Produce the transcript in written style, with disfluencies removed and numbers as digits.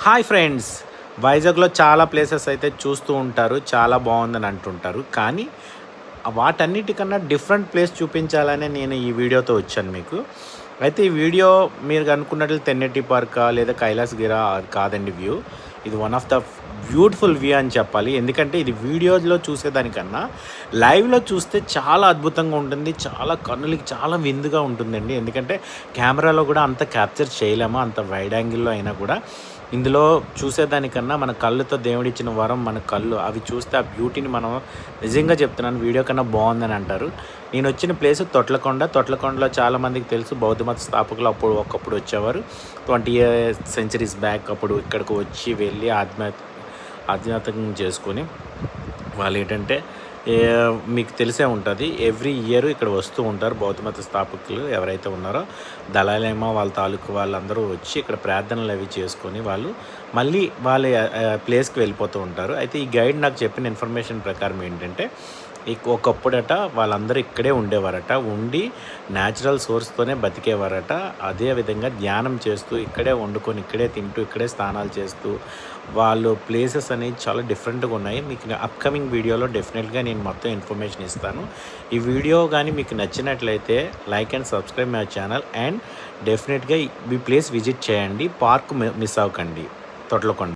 Hi friends, వైజాగ్లో చాలా places అయితే చూస్తూ ఉంటారు, చాలా బాగుందని అంటుంటారు. కానీ వాటన్నిటికన్నా డిఫరెంట్ ప్లేస్ చూపించాలనే నేను ఈ వీడియోతో వచ్చాను మీకు. అయితే ఈ వీడియో మీరు అనుకున్నట్లు తెన్నెట్టి పార్కా లేదా కైలాసగిరా అది కాదండి వ్యూ. ఇది one of the beautiful view అని చెప్పాలి. ఎందుకంటే ఇది వీడియోలో చూసేదానికన్నా లైవ్లో చూస్తే చాలా అద్భుతంగా ఉంటుంది. చాలా కన్నులకి చాలా విందుగా ఉంటుందండి. ఎందుకంటే కెమెరాలో కూడా అంత క్యాప్చర్ చేయలేము, అంత వైడ్ యాంగిల్లో అయినా కూడా. ఇందులో చూసేదానికన్నా మన కళ్ళుతో దేవుడిచ్చిన వరం మన కళ్ళు, అవి చూస్తే ఆ బ్యూటీని మనం నిజంగా చెప్తున్నాను వీడియో కన్నా బాగుందని అంటారు. నేను వచ్చిన ప్లేస్ తొట్లకొండలో చాలామందికి తెలుసు, బౌద్ధ మత స్థాపకులు ఒకప్పుడు వచ్చేవారు. 20 సెంచరీస్ బ్యాక్ అప్పుడు ఇక్కడికి వచ్చి వెళ్ళి ఆధ్యాత్మికం చేసుకొని వాళ్ళు ఏంటంటే మీకు తెలిసే ఉంటుంది, ఎవ్రీ ఇయర్ ఇక్కడ వస్తూ ఉంటారు బౌద్ధ మత స్థాపకులు ఎవరైతే ఉన్నారో దళాలేమో వాళ్ళ తాలూకు వాళ్ళందరూ వచ్చి ఇక్కడ ప్రార్థనలు అవి చేసుకొని వాళ్ళు మళ్ళీ వాళ్ళ ప్లేస్కి వెళ్ళిపోతూ ఉంటారు. అయితే ఈ గైడ్ నాకు చెప్పిన ఇన్ఫర్మేషన్ ప్రకారం ఏంటంటే ఒకప్పుడట వాళ్ళందరూ ఇక్కడే ఉండేవారట, ఉండి న్యాచురల్ సోర్స్తోనే బతికేవారట. అదేవిధంగా ధ్యానం చేస్తూ ఇక్కడే వండుకొని ఇక్కడే తింటూ ఇక్కడే స్నానాలు చేస్తూ వాళ్ళు ప్లేసెస్ అనేవి చాలా డిఫరెంట్గా ఉన్నాయి. మీకు అప్కమింగ్ వీడియోలో డెఫినెట్గా నేను మొత్తం ఇన్ఫర్మేషన్ ఇస్తాను. ఈ వీడియో కానీ మీకు నచ్చినట్లయితే like and subscribe my channel and డెఫినెట్గా ఈ ప్లేస్ విజిట్ చేయండి. పార్క్ మిస్ అవ్వకండి, తొట్లకొండ.